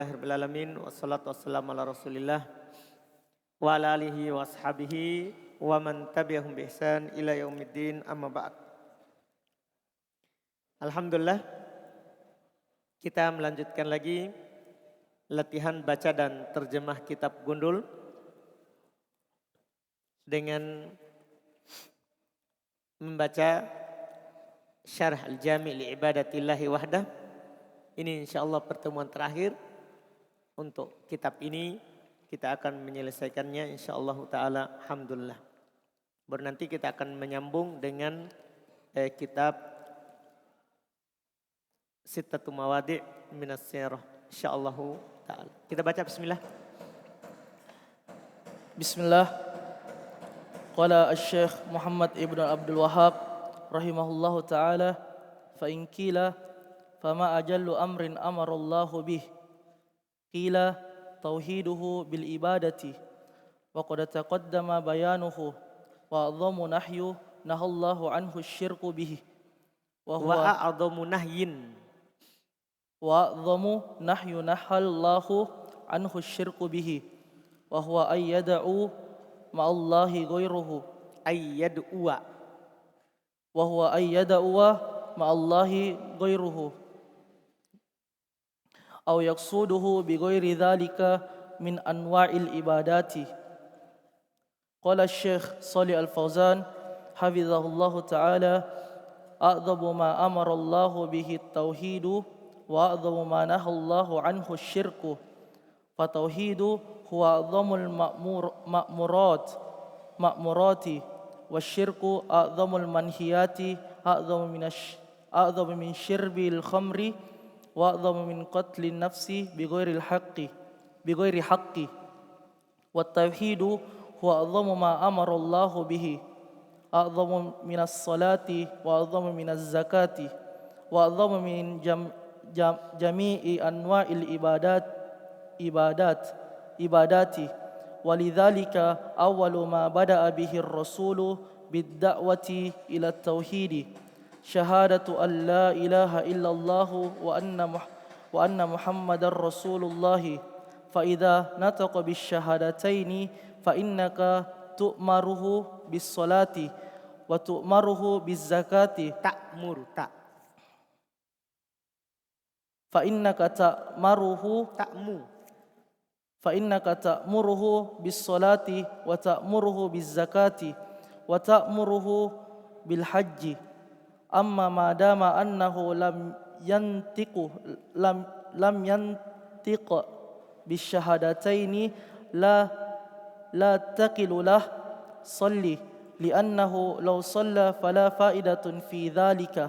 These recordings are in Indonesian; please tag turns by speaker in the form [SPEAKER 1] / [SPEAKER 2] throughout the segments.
[SPEAKER 1] Alhamdulillahirrahmanirrahim. Wassalatu wassalamu ala rasulillah wa ala alihi wa ashabihi wa man tabi'ahum bi ihsan ila yaumiddin, amma ba'd. Alhamdulillah, kita melanjutkan lagi latihan baca dan terjemah kitab Gundul dengan membaca Syarh Al-Jami' li Ibadatillahi Wahdah. Ini insyaallah pertemuan terakhir untuk kitab ini. Kita akan menyelesaikannya insyaallah ta'ala, alhamdulillah. Baru nanti kita akan menyambung dengan kitab Sittatu Mawadi' Minas Sirah insyaallah ta'ala. Kita baca bismillah.
[SPEAKER 2] Bismillah. Qala Asy-Syaikh Muhammad Ibn Abdul Wahhab rahimahullahu ta'ala, fa in qila fama ajallu amrin amarallahu bih, qila tauhiduhu bil ibadati wa qad taqaddama bayanuhu wa a'dhamu nahyu nahallahu anhu syirku bihi wa
[SPEAKER 1] a'dhamu nahyin
[SPEAKER 2] nahyu nahallahu anhu syirku bihi wa huwa ayyada'u ma'allahi ghairuhu
[SPEAKER 1] ayyad'uwa
[SPEAKER 2] wa huwa ayyada'u ma'allahi ghairuhu aw yaqsuduhu bi ghairi dhalika min anwa'il ibadati. Qala Syekh Shalih Al-Fauzan hafizahullahu ta'ala, a'dhamu ma amara Allahu bihi at-tauhidu wa a'dhamu ma nahallahu anhu asy-syirku. Fa tauhidu huwa a'dhamul ma'murati wasyirku a'dhamul manhiyati a'dhamu min syirbil khamri wa a'dhamu min qatlin nafsi bighairi haqqi wa tauhidu huwa a'dhamu ma amara Allahu bihi a'dhamu minas salati wa a'dhamu minaz zakati wa a'dhamu min jami'i anwa'il ibadati walidhalika awwalu ma bada'a bihi ar-rasulu bid-da'wati ila at-tauhidi syahadatu an la ilaha illallah wa anna muhammadar rasulullah. Fa idza nataqa bis syahadataini fa innaka tu'maruhu bis salati wa tu'maruhu biz zakati fa innaka ta'muruhu bis salati wa ta'muruhu biz zakati wa ta'muruhu bil hajji. Amma ma dama annahu lam yantiq bis syahadataini la taqilu lah salli li'annahu law shalla fala fa'idatun fi dhalika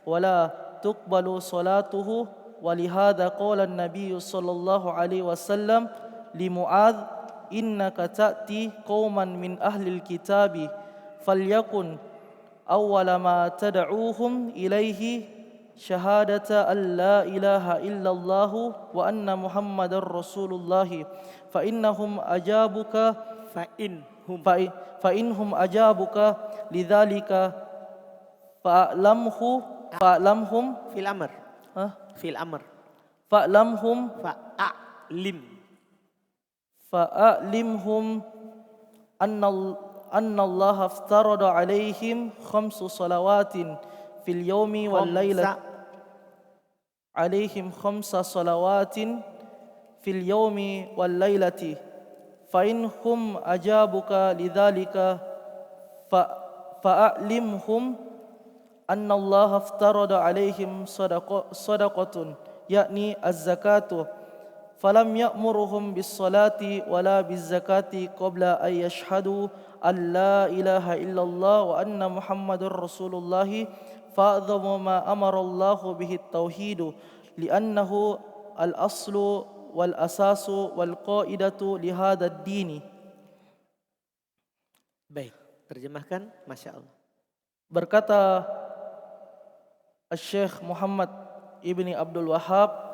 [SPEAKER 2] wa la tuqbalu salatuhu. Wa lihadza qala an-nabiy sallallahu alaihi wasallam li Mu'adz, innaka ta'ti qauman min ahlil kitabi falyakun awwala ma tad'uuhum ilaihi syahadata an la ilaha illallah wa anna muhammadar rasulullah. Fa innahum ajabuka lidzalika fa'lamhum anna Allah aftarada alaihim khamsu salawatin fil yawmi wal lailati fa inhum ajabuka lidzalika fa'alimhum anna Allah aftarada alaihim sadaqatun yakni az-zakatu falam ya'muruhum bis salati wala biz zakati qabla ay yashhadu an la ilaha illallah wa anna muhammadar rasulullah. Fa'dhamu ma amara Allahu bihi at-tauhidu li'annahu al-aslu wal asasu wal qaidatu li hadzal dini.
[SPEAKER 1] Baik, terjemahkan. Masya Allah.
[SPEAKER 2] Berkata Syekh Muhammad Ibni Abdul Wahhab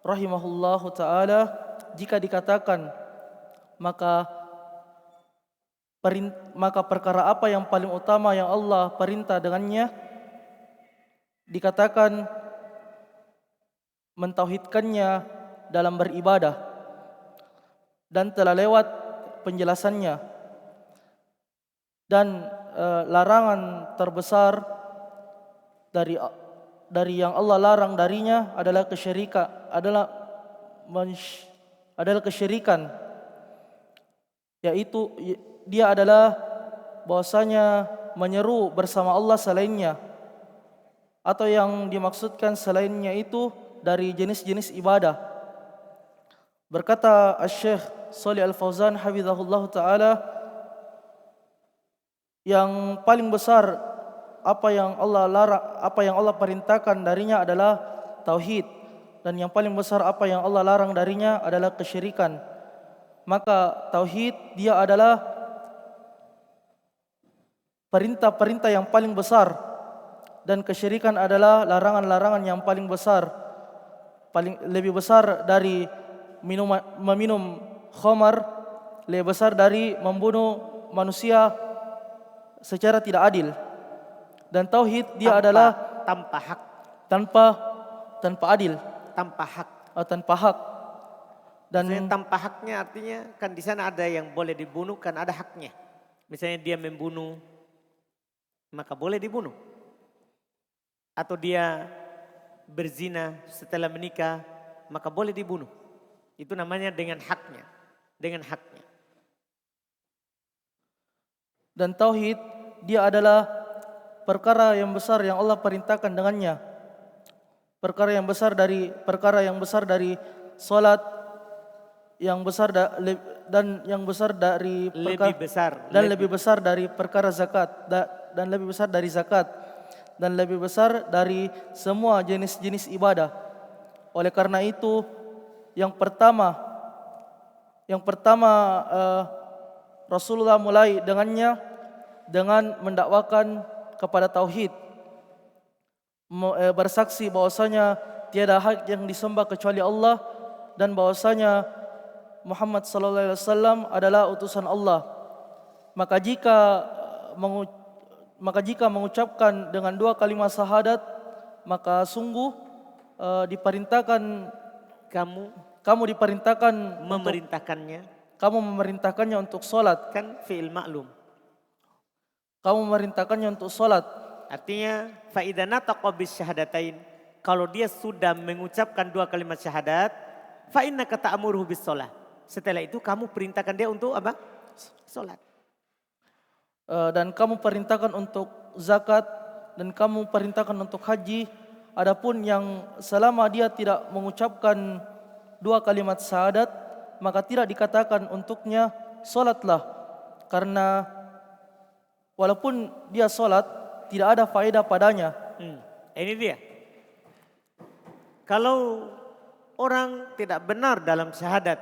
[SPEAKER 2] rahimahullahu ta'ala, jika dikatakan maka perkara apa yang paling utama yang Allah perintah dengannya, dikatakan mentauhidkannya dalam beribadah dan telah lewat penjelasannya. Dan larangan terbesar dari yang Allah larang darinya adalah kesyirikan, adalah kesyirikan, yaitu dia adalah bahwasanya menyeru bersama Allah selainnya, atau yang dimaksudkan selainnya itu dari jenis-jenis ibadah. Berkata Asy-Syaikh Shalih Al-Fauzan hafizahullah taala, yang paling besar apa yang Allah perintahkan darinya adalah tauhid, dan yang paling besar apa yang Allah larang darinya adalah kesyirikan. Maka tauhid dia adalah perintah-perintah yang paling besar, dan kesyirikan adalah larangan-larangan yang paling besar, lebih besar dari meminum khamar, lebih besar dari membunuh manusia secara tidak adil. Dan tauhid dia adalah
[SPEAKER 1] tanpa hak,
[SPEAKER 2] tanpa adil,
[SPEAKER 1] tanpa hak.
[SPEAKER 2] tanpa hak. Dan
[SPEAKER 1] Maksudnya tanpa haknya artinya kan di sana ada yang boleh dibunuh, kan ada haknya. Misalnya dia membunuh, maka boleh dibunuh. Atau dia berzina setelah menikah, maka boleh dibunuh. Itu namanya dengan haknya, dengan haknya.
[SPEAKER 2] Dan tauhid dia adalah perkara yang besar yang Allah perintahkan dengannya. Perkara yang besar dari salat, yang besar dan yang besar dari lebih besar dari perkara zakat, dan lebih besar dari zakat, dan lebih besar dari semua jenis-jenis ibadah. Oleh karena itu yang pertama Rasulullah mulai dengannya dengan mendakwakan kepada tauhid, bersaksi bahwasanya tiada hak yang disembah kecuali Allah, dan bahwasanya Muhammad sallallahu alaihi wasallam adalah utusan Allah. Maka jika mengucapkan dengan dua kalimat syahadat, maka sungguh diperintahkan kamu diperintahkan memerintahkannya untuk salat.
[SPEAKER 1] Kan fi'il ma'lum.
[SPEAKER 2] Kamu memerintahkannya untuk salat.
[SPEAKER 1] Artinya faida nataqa bisyahadatain, kalau dia sudah mengucapkan dua kalimat syahadat, fa innaka ta'muruhu bis shalah. Setelah itu kamu perintahkan dia untuk apa? Salat.
[SPEAKER 2] Dan kamu perintahkan untuk zakat, dan kamu perintahkan untuk haji. Adapun yang selama dia tidak mengucapkan dua kalimat syahadat, maka tidak dikatakan untuknya salatlah, karena walaupun dia salat tidak ada faedah padanya.
[SPEAKER 1] Ini dia. Kalau orang tidak benar dalam syahadat,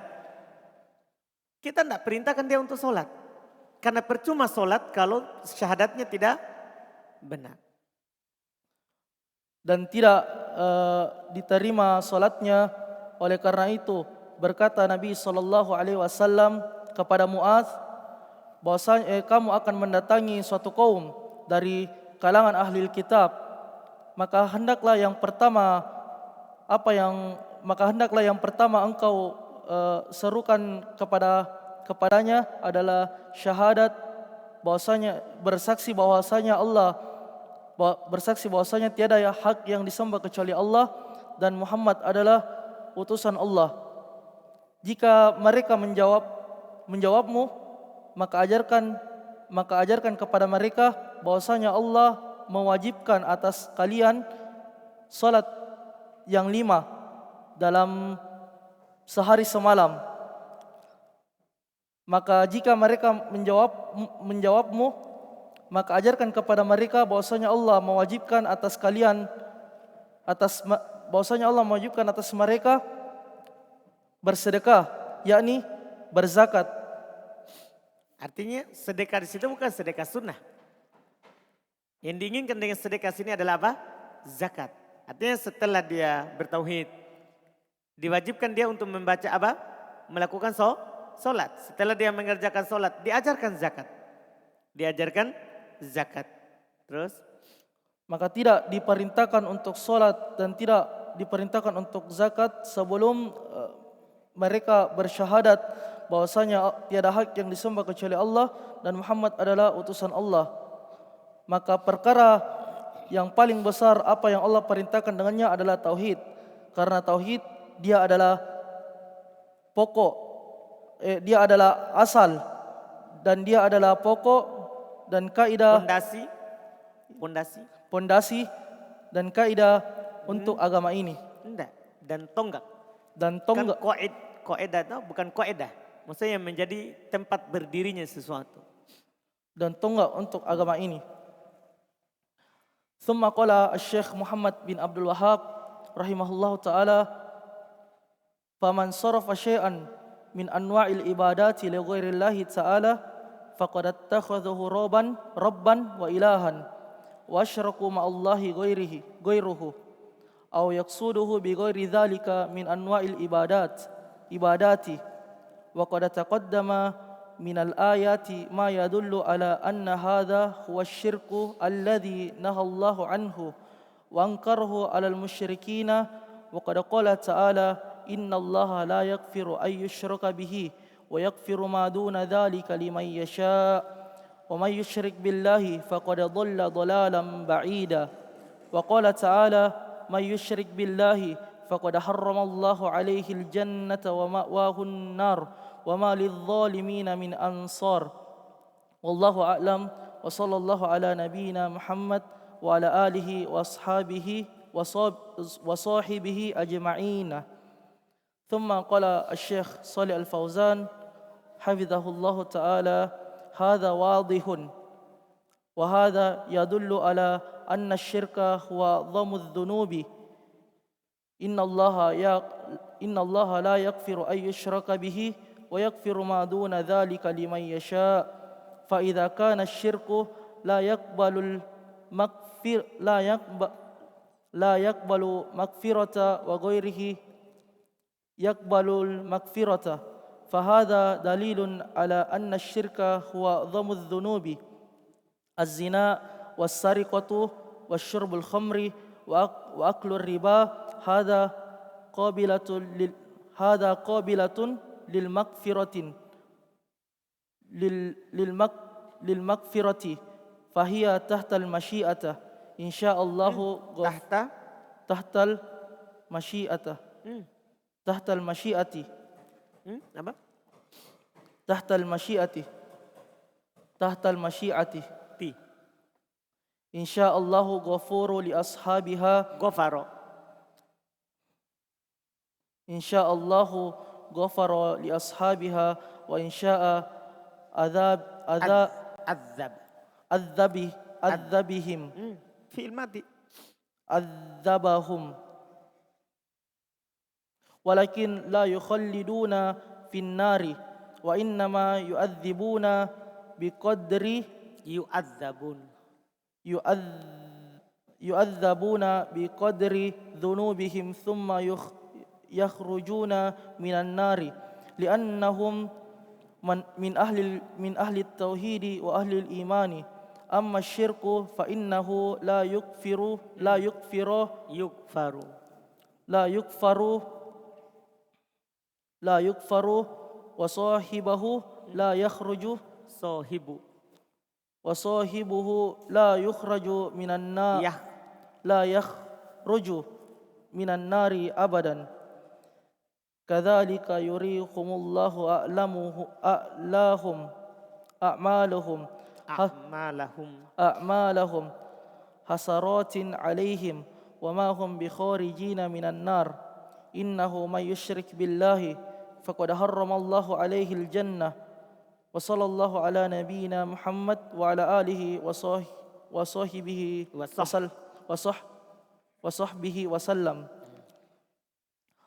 [SPEAKER 1] kita tidak perintahkan dia untuk sholat. Karena percuma sholat kalau syahadatnya tidak benar. Dan
[SPEAKER 2] tidak diterima sholatnya. Oleh karena itu berkata Nabi SAW kepada Mu'adz, bahwasanya kamu akan mendatangi suatu kaum dari kalangan ahli kitab, maka hendaklah yang pertama engkau serukan kepadanya adalah syahadat, bahwasanya bersaksi bahwasanya tiada hak yang disembah kecuali Allah, dan Muhammad adalah utusan Allah. Jika mereka menjawabmu, maka ajarkan kepada mereka bahwasanya Allah mewajibkan atas kalian salat yang 5 dalam sehari semalam. Maka jika mereka menjawabmu, maka ajarkan kepada mereka bahwasanya Allah mewajibkan atas mereka bersedekah, yakni berzakat.
[SPEAKER 1] Artinya sedekah di situ bukan sedekah sunnah. Yang diinginkan dengan sedekah sini adalah apa? Zakat. Artinya setelah dia bertauhid, diwajibkan dia untuk membaca apa? Melakukan solat. Setelah dia mengerjakan solat, diajarkan zakat. Terus?
[SPEAKER 2] Maka tidak diperintahkan untuk solat dan tidak diperintahkan untuk zakat sebelum mereka bersyahadat bahwasanya tiada hak yang disembah kecuali Allah dan Muhammad adalah utusan Allah. Maka perkara yang paling besar apa yang Allah perintahkan dengannya adalah tauhid. Karena tauhid dia adalah pokok, dia adalah asal dan dia adalah pokok dan kaidah, pondasi dan kaidah untuk agama ini.
[SPEAKER 1] Enggak. Dan tonggak.
[SPEAKER 2] Dan
[SPEAKER 1] Kan
[SPEAKER 2] tonggak
[SPEAKER 1] koedah itu bukan koedah. Maksudnya menjadi tempat berdirinya sesuatu.
[SPEAKER 2] dan tonggak untuk agama ini. ثم قال الشيخ محمد بن عبد الوهاب رحمه الله تعالى فمن صرف شيئا من أنواع العبادات لغير الله تعالى فقد اتخذه ربا وإلها وأشركوا مع الله غيره أو يقصده بغير ذلك من أنواع العبادات وقد تقدم من الآيات ما يدل على أن هذا هو الشرك الذي نهى الله عنه وأنكره على المشركين وقد قال تعالى إن الله لا يغفر أن يشرك به ويغفر ما دون ذلك لمن يشاء ومن يشرك بالله فقد ضل ضلالا بعيدا وقال تعالى من يشرك بالله فقد حرم الله عليه الجنة ومأواه النار وما للظالمين من أنصار والله أعلم وصلى الله على نبينا محمد وعلى آله وأصحابه وصاحبه أجمعين. ثم قال الشيخ صالح الفوزان حفظه الله تعالى هذا واضح وهذا يدل على أن الشرك هو ضم الذنوب إن الله لا يغفر أن يشرك به ويغفر ما دون ذلك لمن يشاء فإذا كان الشرك لا يقبل مغفرة وغيره يقبل المغفرة فهذا دليل على أن الشرك هو ضم الذنوب الزنا والسرقة والشرب الخمر وأكل الربا هذا قابلة للمغفرة فهي تحت المشيئة إن شاء الله تحت المشيئة إن شاء الله غفور لأصحابها إن شاء الله غفر لأصحابها وإن شاء عذبهم
[SPEAKER 1] في الماضي
[SPEAKER 2] عذبهم ولكن لا يخلدون في النار وإنما يعذبون بقدر يعذبون بقدر ذنوبهم ثم يخرجون من النار لأنهم من أهل التوحيد وأهل الإيمان أما الشرك فإنه لا يغفر وصاحبه لا يخرج وصاحبه لا يخرج من النار لا يخرج من النار أبدا كذلك يريكم الله أعمالهم حسرات عليهم وما هم بخارجين من النار إنه من يشرك بالله فقد حرم الله عليه الجنة وصلى الله على نبينا محمد وعلى آله وصحبه وسلم.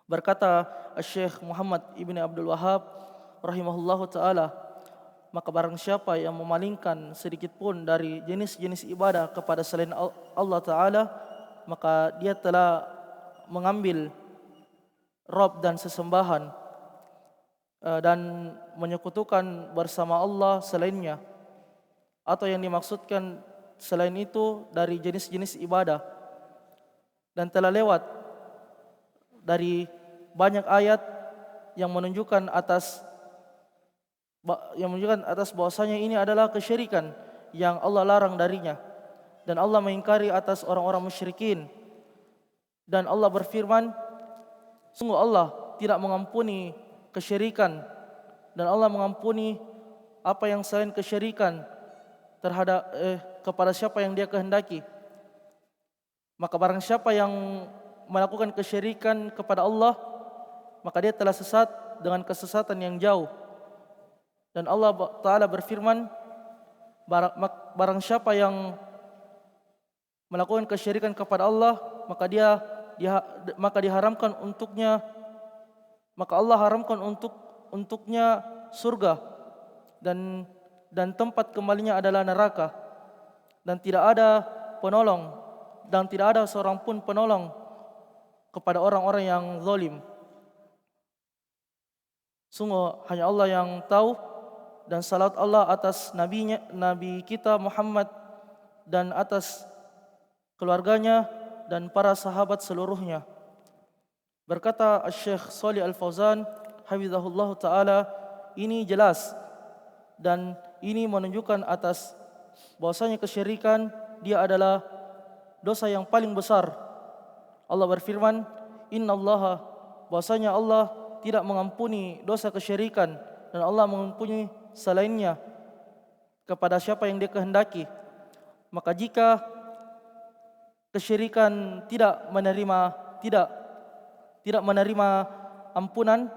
[SPEAKER 2] Berkata Syekh Muhammad Ibn Abdul Wahab rahimahullahu ta'ala, maka barang siapa yang memalingkan sedikit pun dari jenis-jenis ibadah kepada selain Allah Ta'ala, maka dia telah mengambil Rabb dan sesembahan dan menyekutukan bersama Allah selainnya, atau yang dimaksudkan selain itu dari jenis-jenis ibadah, dan telah lewat dari banyak ayat yang menunjukkan atas bahwasanya ini adalah kesyirikan yang Allah larang darinya, dan Allah mengingkari atas orang-orang musyrikin. Dan Allah berfirman, sungguh Allah tidak mengampuni kesyirikan, dan Allah mengampuni apa yang selain kesyirikan terhadap kepada siapa yang Dia kehendaki. Maka barang siapa yang melakukan kesyirikan kepada Allah, maka dia telah sesat dengan kesesatan yang jauh. Dan Allah Ta'ala berfirman, barang siapa yang melakukan kesyirikan kepada Allah, maka diharamkan untuknya, maka Allah haramkan untuknya surga, dan tempat kembalinya adalah neraka, dan tidak ada penolong, dan tidak ada seorang pun penolong kepada orang-orang yang zalim. Sungguh hanya Allah yang tahu. Dan salat Allah atas Nabi kita Muhammad, dan atas keluarganya dan para sahabat seluruhnya. Berkata Syekh Shalih Al-Fauzan hafizahullah ta'ala, ini jelas dan ini menunjukkan atas bahwasanya kesyirikan dia adalah dosa yang paling besar. Allah berfirman, innallaha, bahwasanya Allah tidak mengampuni dosa kesyirikan, dan Allah mengampuni selainnya kepada siapa yang Dia kehendaki. Maka jika kesyirikan tidak menerima ampunan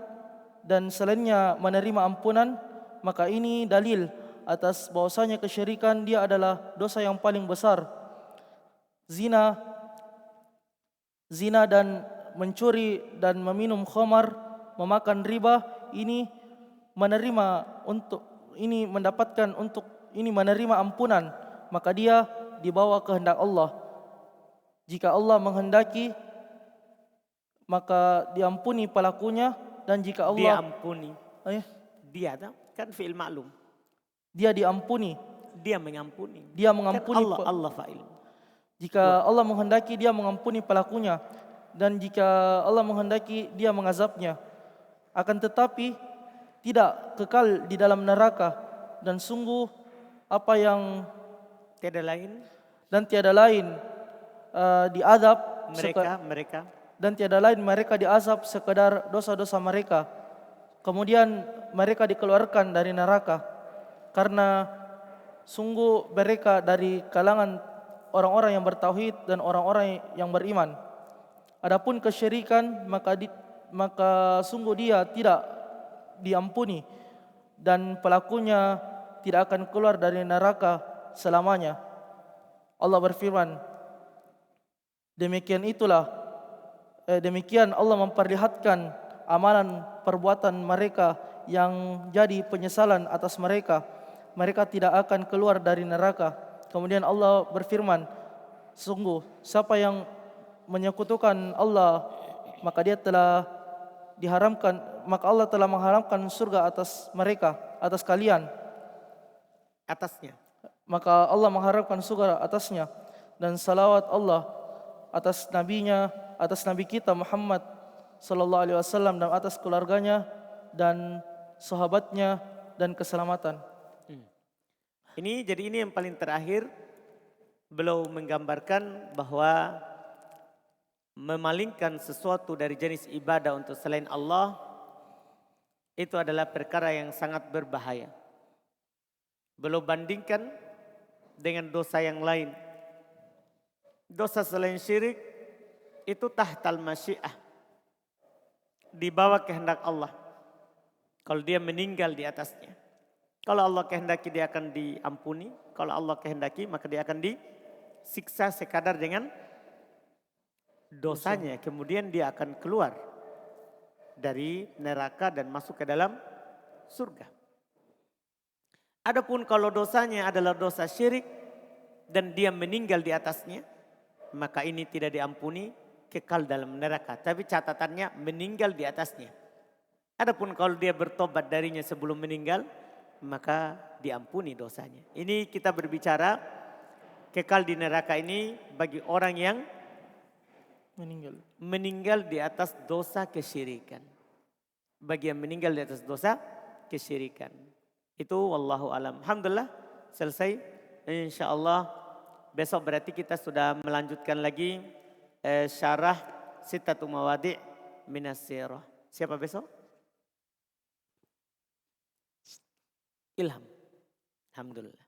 [SPEAKER 2] dan selainnya menerima ampunan, maka ini dalil atas bahwasanya kesyirikan dia adalah dosa yang paling besar. Zina dan mencuri dan meminum khamar, memakan riba, ini menerima ampunan, maka dia dibawa kehendak Allah. Jika Allah menghendaki, maka diampuni pelakunya, dan jika Allah
[SPEAKER 1] diampuni, dia kan fi'il ma'lum,
[SPEAKER 2] dia diampuni,
[SPEAKER 1] dia mengampuni,
[SPEAKER 2] kan
[SPEAKER 1] Allah fa'il.
[SPEAKER 2] Jika Allah menghendaki, dia mengampuni pelakunya, dan jika Allah menghendaki, dia mengazabnya. Akan tetapi tidak kekal di dalam neraka, dan sungguh apa yang
[SPEAKER 1] tiada lain
[SPEAKER 2] diazab
[SPEAKER 1] mereka
[SPEAKER 2] dan tiada lain mereka diazab sekedar dosa-dosa mereka. Kemudian mereka dikeluarkan dari neraka, karena sungguh mereka dari kalangan orang-orang yang bertauhid dan orang-orang yang beriman. Adapun kesyirikan, maka sungguh dia tidak diampuni, dan pelakunya tidak akan keluar dari neraka selamanya. Allah berfirman, demikian Allah memperlihatkan amalan perbuatan mereka yang jadi penyesalan atas mereka. Mereka tidak akan keluar dari neraka. Kemudian Allah berfirman, sungguh siapa yang menyekutukan Allah, maka Allah telah mengharamkan surga atas mereka, atas kalian.
[SPEAKER 1] atasnya.
[SPEAKER 2] Maka Allah mengharamkan surga atasnya, dan salawat Allah atas nabinya, atas nabi kita Muhammad sallallahu alaihi wasallam, dan atas keluarganya dan sahabatnya, dan keselamatan.
[SPEAKER 1] Jadi ini yang paling terakhir, beliau menggambarkan bahwa memalingkan sesuatu dari jenis ibadah untuk selain Allah itu adalah perkara yang sangat berbahaya. Beliau bandingkan dengan dosa yang lain. Dosa selain syirik itu tahtal masyiah, di bawah kehendak Allah. Kalau dia meninggal di atasnya. Kalau Allah kehendaki dia akan diampuni. Kalau Allah kehendaki maka dia akan disiksa sekadar dengan dosanya. Kemudian dia akan keluar dari neraka dan masuk ke dalam surga. Adapun kalau dosanya adalah dosa syirik dan dia meninggal di atasnya, maka ini tidak diampuni, kekal dalam neraka. Tapi catatannya meninggal di atasnya. Adapun kalau dia bertobat darinya sebelum meninggal, maka diampuni dosanya. Ini kita berbicara kekal di neraka ini bagi orang yang meninggal di atas dosa kesyirikan. bagi yang meninggal di atas dosa kesyirikan. Itu wallahu alam. Alhamdulillah selesai. Insyaallah besok berarti kita sudah melanjutkan lagi syarah Sittatu Mawadi' minas sirah. Siapa besok? Ilham. Alhamdulillah.